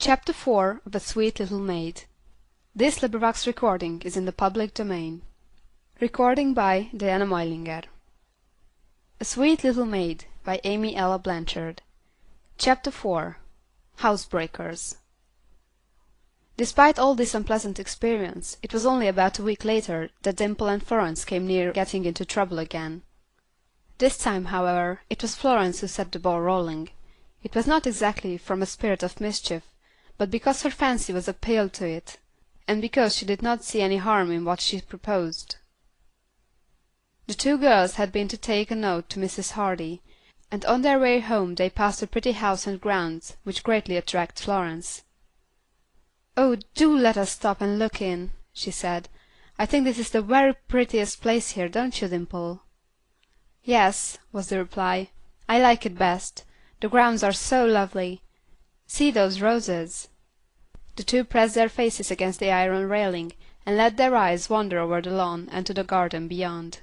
Chapter 4 of A Sweet Little Maid. This recording is in the public domain. Recording by Diana Moilinger. A Sweet Little Maid by Amy Ella Blanchard. Chapter 4. Housebreakers. Despite all this unpleasant experience, it was only about a week later that Dimple and Florence came near getting into trouble again. This time, however, it was Florence who set the ball rolling. It was not exactly from a spirit of mischief, but because her fancy was appealed to it, and because she did not see any harm in what she proposed. The two girls had been to take a note to Mrs. Hardy, and on their way home they passed a pretty house and grounds, which greatly attracted Florence. "Oh, do let us stop and look in," she said. "I think this is the very prettiest place here, don't you, Dimple?" "Yes," was the reply. "I like it best. The grounds are so lovely. See those roses." The two pressed their faces against the iron railing, and let their eyes wander over the lawn and to the garden beyond.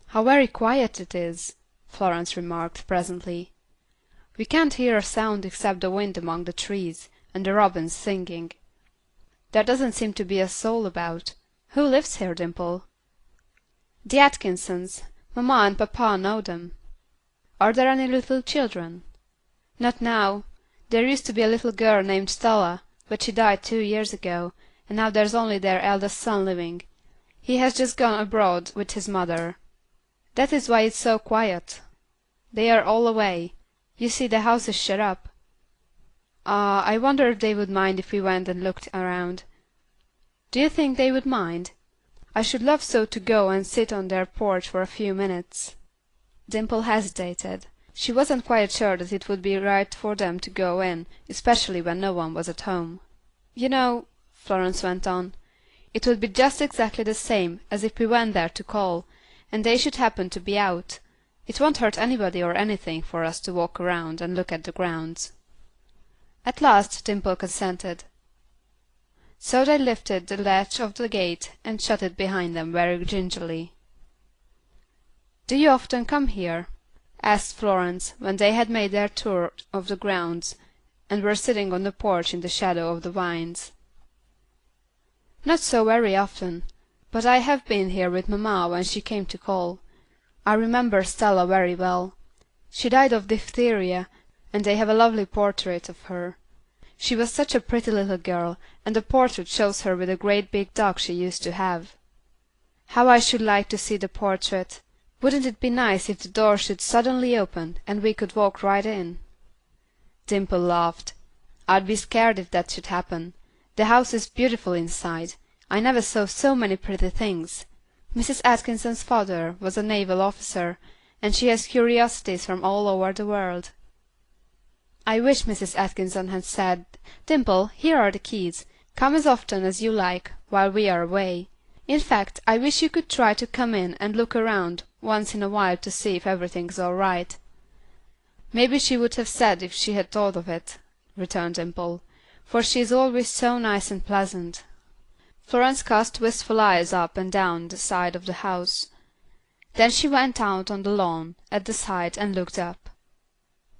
"How very quiet it is," Florence remarked, presently. "We can't hear a sound except the wind among the trees, and the robins singing. There doesn't seem to be a soul about. Who lives here, Dimple?" "The Atkinsons. Mamma and papa know them." "Are there any little children?" "Not now. There used to be a little girl named Stella, but she died 2 years ago, and now there's only their eldest son living. He has just gone abroad with his mother. That is why it's so quiet. They are all away. You see the house is shut up." "Ah, I wonder if they would mind if we went and looked around." "Do you think they would mind? I should love so to go and sit on their porch for a few minutes." Dimple hesitated. She wasn't quite sure that it would be right for them to go in, especially when no one was at home. "You know," Florence went on, "it would be just exactly the same as if we went there to call, and they should happen to be out. It won't hurt anybody or anything for us to walk around and look at the grounds." At last Dimple consented. So they lifted the latch of the gate and shut it behind them very gingerly. "Do you often come here?" asked Florence, when they had made their tour of the grounds, and were sitting on the porch in the shadow of the vines. "Not so very often, but I have been here with mamma when she came to call. I remember Stella very well. She died of diphtheria, and they have a lovely portrait of her. She was such a pretty little girl, and the portrait shows her with a great big dog she used to have. How I should like to see the portrait! Wouldn't it be nice if the door should suddenly open, and we could walk right in?" Dimple laughed. "I'd be scared if that should happen. The house is beautiful inside. I never saw so many pretty things. Mrs. Atkinson's father was a naval officer, and she has curiosities from all over the world." "I wish Mrs. Atkinson had said, 'Dimple, here are the keys. Come as often as you like while we are away.' In fact, I wish you could try to come in and look around once in a while to see if everything's all right." "Maybe she would have said if she had thought of it," returned Dimple, "for she is always so nice and pleasant." Florence cast wistful eyes up and down the side of the house. Then she went out on the lawn at the side and looked up.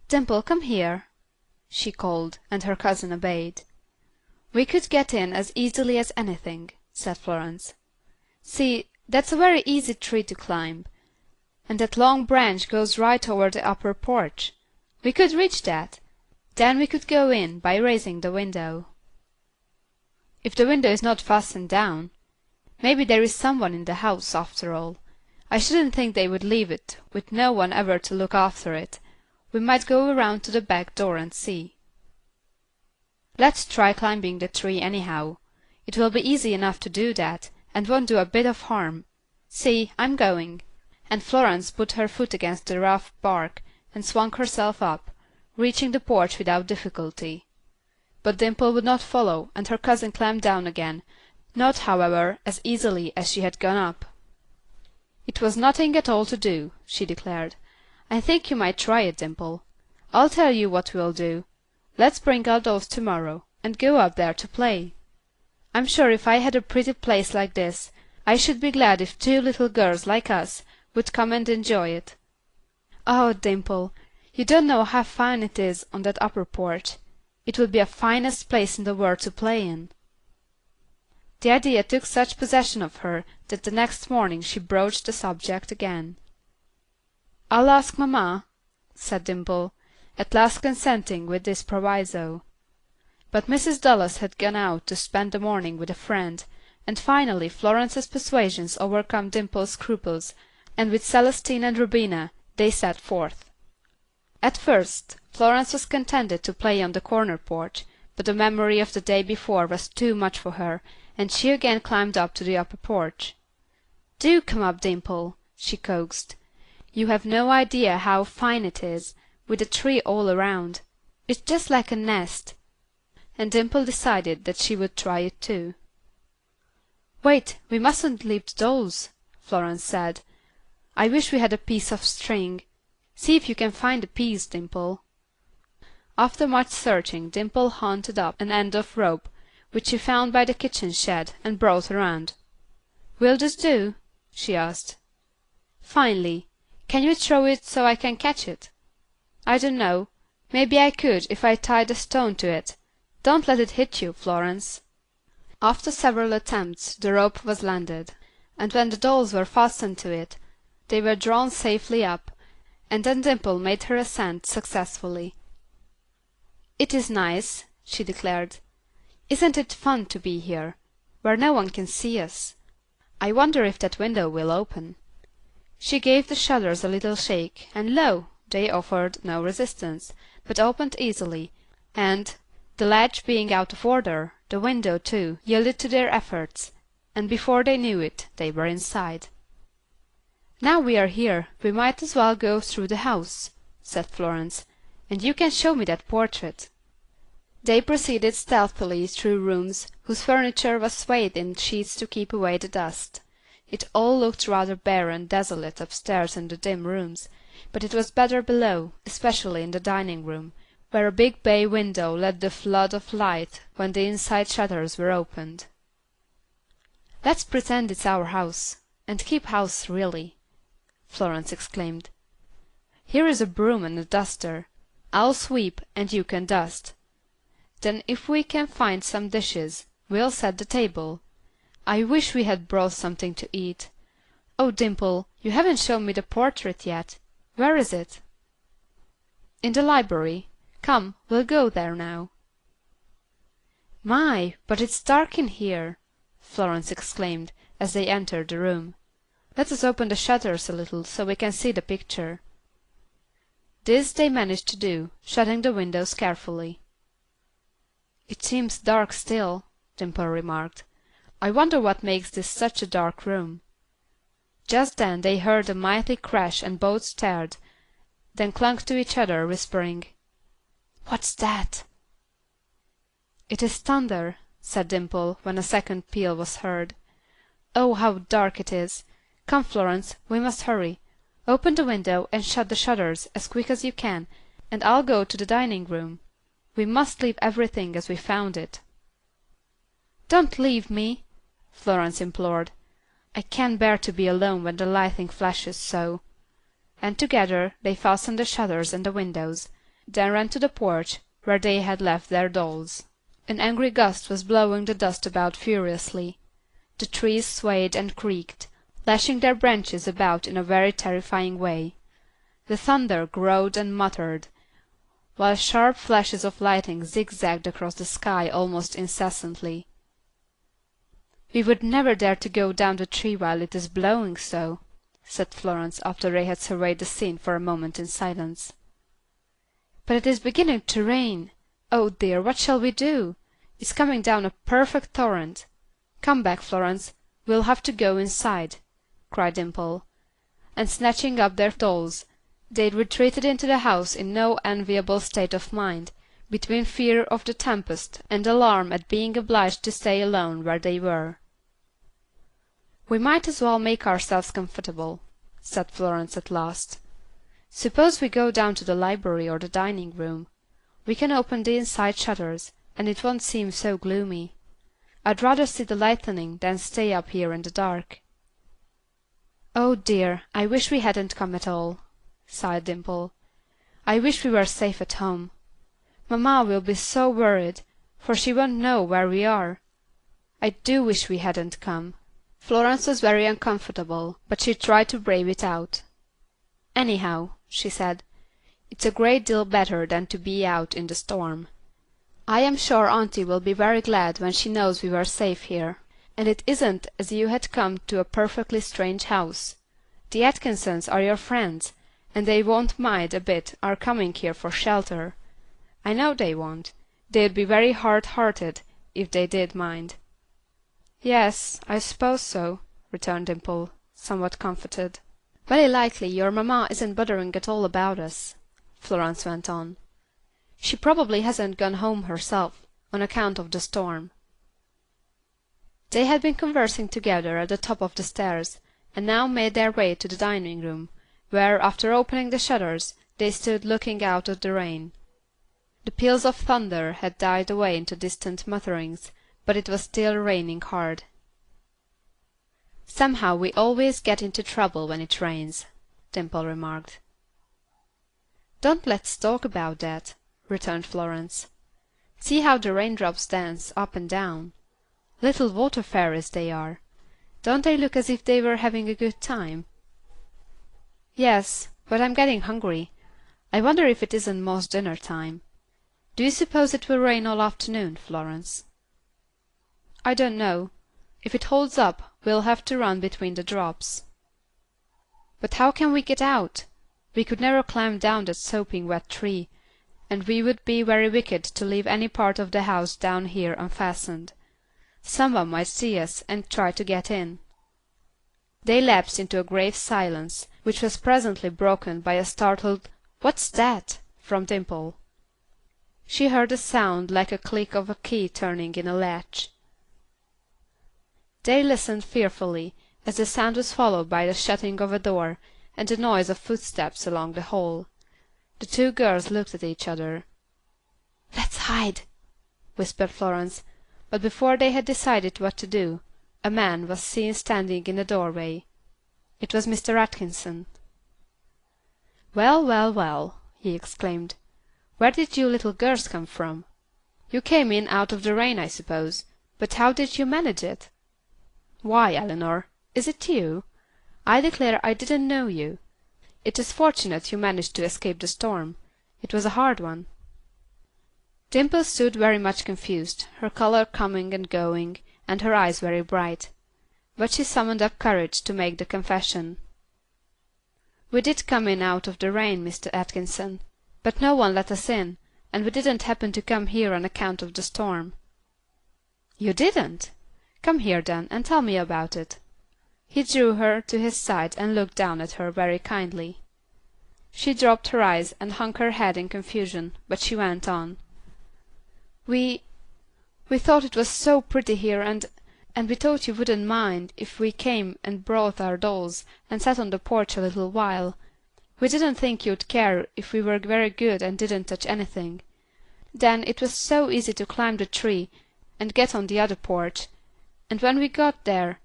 "Dimple, come here," she called, and her cousin obeyed. "We could get in as easily as anything," said Florence. "See, that's a very easy tree to climb, and that long branch goes right over the upper porch. We could reach that. Then we could go in by raising the window." "If the window is not fastened down. Maybe there is some one in the house, after all. I shouldn't think they would leave it, with no one ever to look after it. We might go around to the back door and see." "Let's try climbing the tree anyhow. It will be easy enough to do that, and won't do a bit of harm. See, I'm going," and Florence put her foot against the rough bark and swung herself up, reaching the porch without difficulty. But Dimple would not follow, and her cousin climbed down again, not, however, as easily as she had gone up. "It was nothing at all to do," she declared. "I think you might try it, Dimple. I'll tell you what we'll do. Let's bring our dolls tomorrow, and go up there to play. I'm sure if I had a pretty place like this, I should be glad if 2 little girls like us would come and enjoy it. Oh, Dimple, you don't know how fine it is on that upper porch. It would be the finest place in the world to play in." The idea took such possession of her that the next morning she broached the subject again. "I'll ask mamma," said Dimple, at last consenting with this proviso. But Mrs. Dallas had gone out to spend the morning with a friend, and finally Florence's persuasions overcome Dimple's scruples, and with Celestine and Rubina they set forth. At first, Florence was contented to play on the corner porch, but the memory of the day before was too much for her, and she again climbed up to the upper porch. "Do come up, Dimple," she coaxed. "You have no idea how fine it is, with a tree all around. It's just like a nest." And Dimple decided that she would try it too. "Wait, we mustn't leave the dolls," Florence said. "I wish we had a piece of string. See if you can find a piece, Dimple." After much searching Dimple hunted up an end of rope, which she found by the kitchen shed, and brought around. "Will this do?" she asked. "Finely. Can you throw it so I can catch it?" "I don't know. Maybe I could if I tied a stone to it. Don't let it hit you, Florence." After several attempts the rope was landed, and when the dolls were fastened to it, they were drawn safely up, and then Dimple made her ascent successfully. "It is nice," she declared. "Isn't it fun to be here, where no one can see us? I wonder if that window will open." She gave the shutters a little shake, and lo! they offered no resistance, but opened easily, and, the latch being out of order, the window, too, yielded to their efforts, and before they knew it they were inside. "Now we are here, we might as well go through the house," said Florence, "and you can show me that portrait." They proceeded stealthily through rooms whose furniture was swathed in sheets to keep away the dust. It all looked rather bare and desolate upstairs in the dim rooms, but it was better below, especially in the dining room, where a big bay window let the flood of light when the inside shutters were opened. "Let's pretend it's our house, and keep house really," Florence exclaimed. "Here is a broom and a duster. I'll sweep and you can dust. Then if we can find some dishes, we'll set the table. I wish we had brought something to eat. Oh, Dimple, you haven't shown me the portrait yet. Where is it?" "In the library. Come, we'll go there now." "My, but it's dark in here," Florence exclaimed, as they entered the room. "Let us open the shutters a little so we can see the picture." This they managed to do, shutting the windows carefully. "It seems dark still," Dimple remarked. "I wonder what makes this such a dark room." Just then they heard a mighty crash and both stared, then clung to each other, whispering, "What's that?" "It is thunder," said Dimple, when a second peal was heard. "Oh, how dark it is. Come, Florence, we must hurry. Open the window and shut the shutters as quick as you can, and I'll go to the dining room. We must leave everything as we found it." "Don't leave me," Florence implored. "I can't bear to be alone when the lightning flashes so." And together they fastened the shutters and the windows, then ran to the porch where they had left their dolls. An angry gust was blowing the dust about furiously. The trees swayed and creaked, lashing their branches about in a very terrifying way. The thunder growled and muttered, while sharp flashes of lightning zigzagged across the sky almost incessantly. "We would never dare to go down the tree while it is blowing so," said Florence after they had surveyed the scene for a moment in silence. "But it is beginning to rain. Oh dear, what shall we do? It's coming down a perfect torrent. Come back, Florence, we'll have to go inside," cried Dimple. And snatching up their dolls, they retreated into the house in no enviable state of mind, between fear of the tempest and alarm at being obliged to stay alone where they were. "We might as well make ourselves comfortable," said Florence at last. "Suppose we go down to the library or the dining room. We can open the inside shutters, and it won't seem so gloomy. I'd rather see the lightning than stay up here in the dark." "Oh dear, I wish we hadn't come at all," sighed Dimple. "I wish we were safe at home. Mamma will be so worried, for she won't know where we are. I do wish we hadn't come." Florence was very uncomfortable, but she tried to brave it out. "Anyhow," she said, "it's a great deal better than to be out in the storm. I am sure auntie will be very glad when she knows we were safe here. And it isn't as you had come to a perfectly strange house. The Atkinsons are your friends, and they won't mind a bit our coming here for shelter. I know they won't. They'd be very hard-hearted if they did mind." "Yes, I suppose so," returned Dimple, somewhat comforted. "Very likely your mamma isn't bothering at all about us," Florence went on. "She probably hasn't gone home herself, on account of the storm." They had been conversing together at the top of the stairs, and now made their way to the dining room, where, after opening the shutters, they stood looking out at the rain. The peals of thunder had died away into distant mutterings, but it was still raining hard. "Somehow we always get into trouble when it rains," Dimple remarked. "Don't let's talk about that," returned Florence. "See how the raindrops dance up and down. Little water fairies they are. Don't they look as if they were having a good time?" "Yes, but I'm getting hungry. I wonder if it isn't most dinner time. Do you suppose it will rain all afternoon, Florence?" "I don't know. If it holds up, we'll have to run between the drops." "But how can we get out? We could never climb down that sopping wet tree, and we would be very wicked to leave any part of the house down here unfastened. Some one might see us and try to get in." They lapsed into a grave silence, which was presently broken by a startled "What's that?" from Dimple. She heard a sound like a click of a key turning in a latch. They listened fearfully, as the sound was followed by the shutting of a door and the noise of footsteps along the hall. The two girls looked at each other. "Let's hide," whispered Florence, but before they had decided what to do, a man was seen standing in the doorway. It was Mr. Atkinson. "Well, well, well," he exclaimed. "Where did you little girls come from? You came in out of the rain, I suppose, but how did you manage it? Why, Eleanor, is it you? I declare I didn't know you. It is fortunate you managed to escape the storm. It was a hard one." Dimple stood very much confused, her color coming and going, and her eyes very bright. But she summoned up courage to make the confession. "We did come in out of the rain, Mr. Atkinson, but no one let us in, and we didn't happen to come here on account of the storm." "You didn't? Come here then, and tell me about it." He drew her to his side and looked down at her very kindly. She dropped her eyes and hung her head in confusion, but she went on. We thought it was so pretty here, and we thought you wouldn't mind if we came and brought our dolls and sat on the porch a little while. We didn't think you'd care if we were very good and didn't touch anything. Then it was so easy to climb the tree and get on the other porch, and when we got there,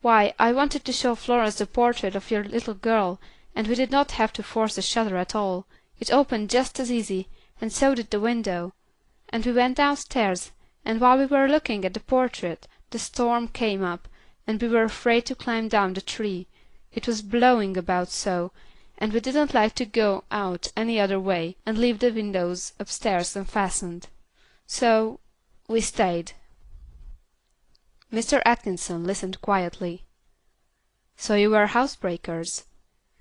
why, I wanted to show Florence the portrait of your little girl, and we did not have to force the shutter at all. It opened just as easy, and so did the window. And we went downstairs, and while we were looking at the portrait, the storm came up, and we were afraid to climb down the tree. It was blowing about so, and we didn't like to go out any other way and leave the windows upstairs unfastened. So we stayed." Mr. Atkinson listened quietly. "So you were housebreakers.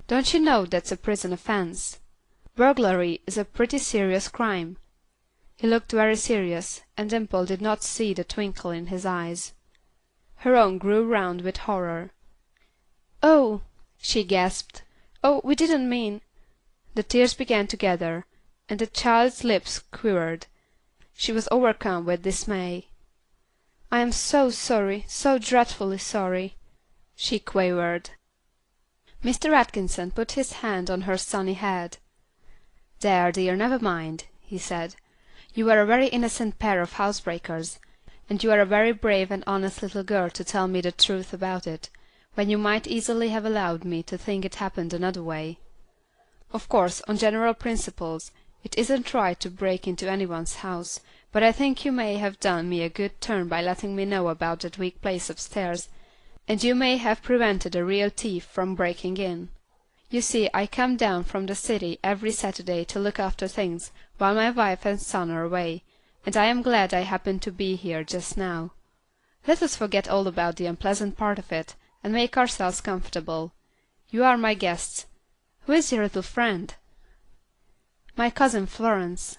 Don't you know that's a prison offense? Burglary is a pretty serious crime." He looked very serious, and Dimple did not see the twinkle in his eyes. Her own grew round with horror. "Oh," she gasped. "Oh, we didn't mean—" The tears began to gather, and the child's lips quivered. She was overcome with dismay. "I am so sorry, so dreadfully sorry," she quavered. Mr. Atkinson put his hand on her sunny head. "There, dear, never mind," he said. "You are a very innocent pair of housebreakers, and you are a very brave and honest little girl to tell me the truth about it, when you might easily have allowed me to think it happened another way. Of course, on general principles, It isn't right to break into anyone's house, but I think you may have done me a good turn by letting me know about that weak place upstairs, and you may have prevented a real thief from breaking in. You see, I come down from the city every Saturday to look after things while my wife and son are away, and I am glad I happened to be here just now. Let us forget all about the unpleasant part of it, and make ourselves comfortable. You are my guests. Who is your little friend?" "My cousin Florence."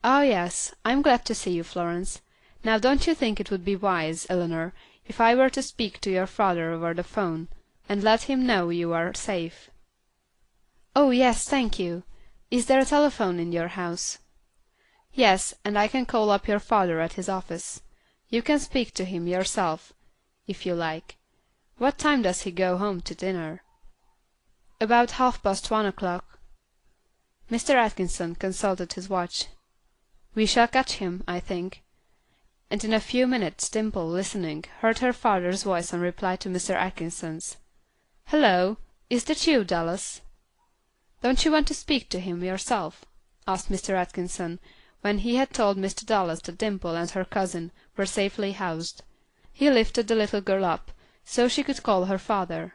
"Ah, yes, I'm glad to see you, Florence. Now don't you think it would be wise, Eleanor, if I were to speak to your father over the phone, and let him know you are safe?" "Oh, yes, thank you. Is there a telephone in your house?" "Yes, and I can call up your father at his office. You can speak to him yourself, if you like. What time does he go home to dinner?" "About 1:30. Mr. Atkinson consulted his watch. "We shall catch him, I think." And in a few minutes Dimple, listening, heard her father's voice in reply to Mr. Atkinson's. "Hello! Is that you, Dallas?" "Don't you want to speak to him yourself?" asked Mr. Atkinson, when he had told Mr. Dallas that Dimple and her cousin were safely housed. He lifted the little girl up, so she could call her father.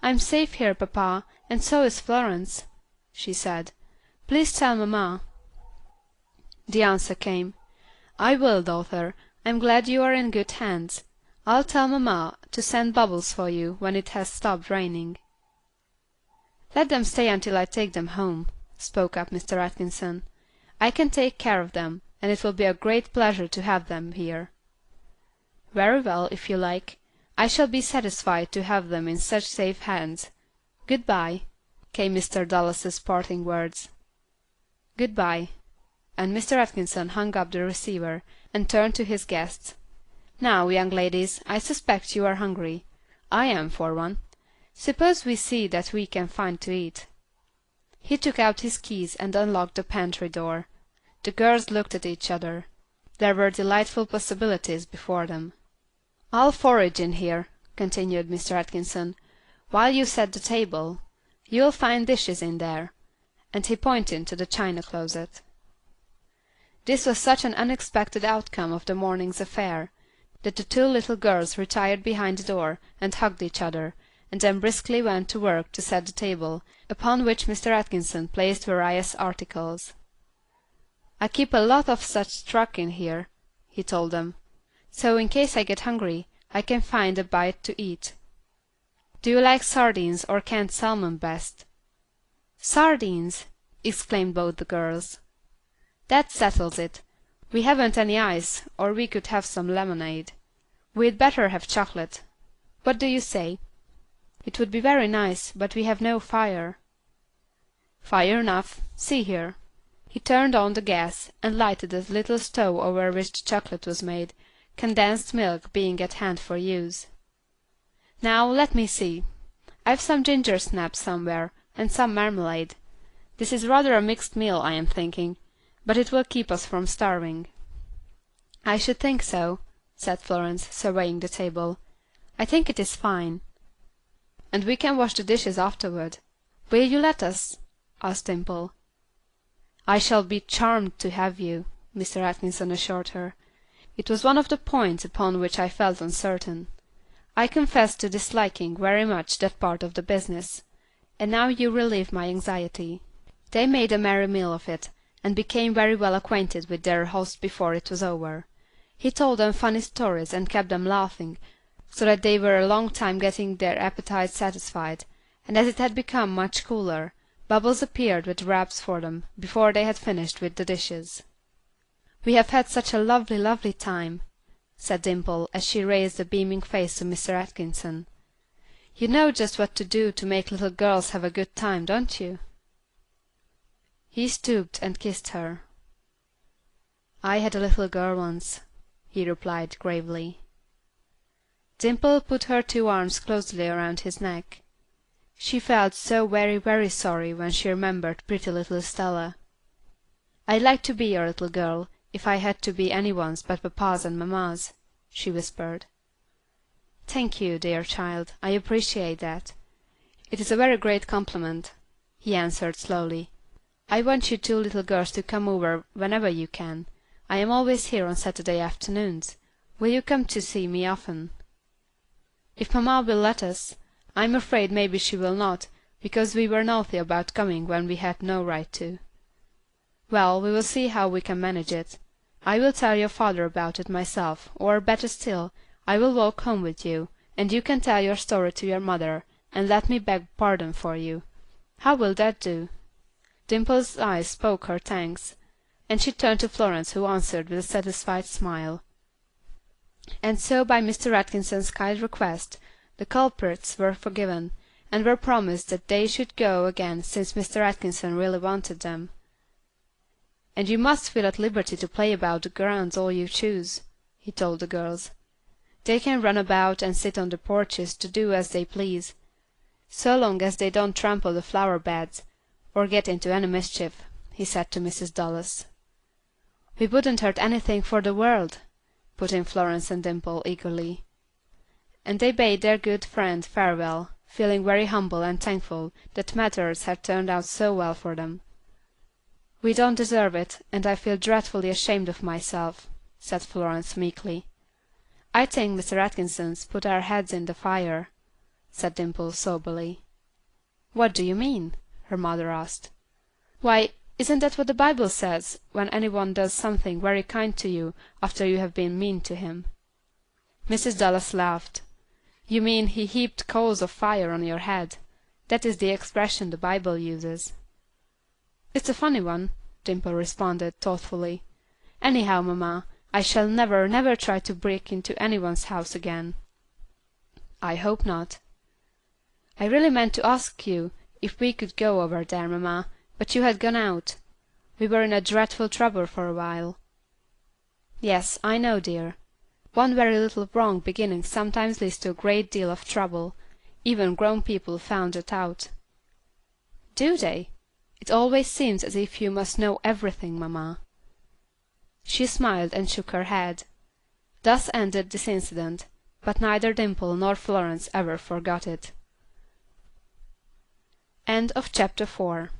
"I'm safe here, papa, and so is Florence," she said. "Please tell mamma." The answer came, "I will, daughter. I'm glad you are in good hands. I'll tell mamma to send Bubbles for you when it has stopped raining." "Let them stay until I take them home," spoke up Mr. Atkinson. "I can take care of them, and it will be a great pleasure to have them here." "Very well, if you like. I shall be satisfied to have them in such safe hands. Good bye," came Mr. Dallas's parting words. "Good bye," and Mr. Atkinson hung up the receiver, and turned to his guests. "Now, young ladies, I suspect you are hungry. I am, for one. Suppose we see what we can find to eat." He took out his keys and unlocked the pantry door. The girls looked at each other. There were delightful possibilities before them. "I'll forage in here," continued Mr. Atkinson, "while you set the table. You'll find dishes in there," and he pointed to the china closet. This was such an unexpected outcome of the morning's affair, that the two little girls retired behind the door and hugged each other, and then briskly went to work to set the table, upon which Mr. Atkinson placed various articles. "I keep a lot of such truck in here," he told them, "so in case I get hungry, I can find a bite to eat. Do you like sardines or canned salmon best?" "Sardines!" exclaimed both the girls. "That settles it. We haven't any ice, or we could have some lemonade. We'd better have chocolate. What do you say?" "It would be very nice, but we have no fire." "Fire enough. See here." He turned on the gas, and lighted the little stove over which the chocolate was made, condensed milk being at hand for use. "Now, let me see. I've some ginger snaps somewhere, and some marmalade. This is rather a mixed meal, I am thinking, but it will keep us from starving." "I should think so," said Florence, surveying the table. "I think it is fine." "And we can wash the dishes afterward. Will you let us?" asked Dimple. "I shall be charmed to have you," Mr. Atkinson assured her. "It was one of the points upon which I felt uncertain. I confess to disliking very much that part of the business, and now you relieve my anxiety." They made a merry meal of it, and became very well acquainted with their host before it was over. He told them funny stories and kept them laughing, so that they were a long time getting their appetites satisfied, and as it had become much cooler, Bubbles appeared with wraps for them before they had finished with the dishes. "We have had such a lovely, lovely time," said Dimple, as she raised a beaming face to Mr. Atkinson. "You know just what to do to make little girls have a good time, don't you?" He stooped and kissed her. "I had a little girl once," he replied, gravely. Dimple put her two arms closely around his neck. She felt so very, very sorry when she remembered pretty little Stella. "I'd like to be your little girl, if I had to be any one's but papa's and mamma's," she whispered. "Thank you, dear child, I appreciate that. It is a very great compliment," he answered slowly. I want you two little girls to come over whenever you can. I am always here on Saturday afternoons. Will you come to see me often?" "If mamma will let us. I'm afraid maybe she will not, because we were naughty about coming when we had no right to." "Well, we will see how we can manage it. I will tell your father about it myself, or, better still, I will walk home with you, and you can tell your story to your mother, and let me beg pardon for you. How will that do?" Dimple's eyes spoke her thanks, and she turned to Florence, who answered with a satisfied smile. And so by Mr. Atkinson's kind request, the culprits were forgiven, and were promised that they should go again since Mr. Atkinson really wanted them. "And you must feel at liberty to play about the grounds all you choose," he told the girls. "They can run about and sit on the porches to do as they please, so long as they don't trample the flower beds, or get into any mischief," he said to Mrs. Dallas. "We wouldn't hurt anything for the world," put in Florence and Dimple, eagerly. And they bade their good friend farewell, feeling very humble and thankful that matters had turned out so well for them. "We don't deserve it, and I feel dreadfully ashamed of myself," said Florence, meekly. "I think Mr. Atkinson's put our heads in the fire," said Dimple, soberly. "What do you mean?" her mother asked. "Why, isn't that what the Bible says, when any one does something very kind to you after you have been mean to him?" Mrs. Dallas laughed. "You mean he heaped coals of fire on your head. That is the expression the Bible uses." "It's a funny one," Dimple responded, thoughtfully. "Anyhow, mamma, I shall never, never try to break into any one's house again." "I hope not." "I really meant to ask you if we could go over there, mamma, but you had gone out. We were in dreadful trouble for a while." "Yes, I know, dear. One very little wrong beginning sometimes leads to a great deal of trouble. Even grown people found that out." "Do they? It always seems as if you must know everything, mamma." She smiled and shook her head. Thus ended this incident, but neither Dimple nor Florence ever forgot it. Chapter 5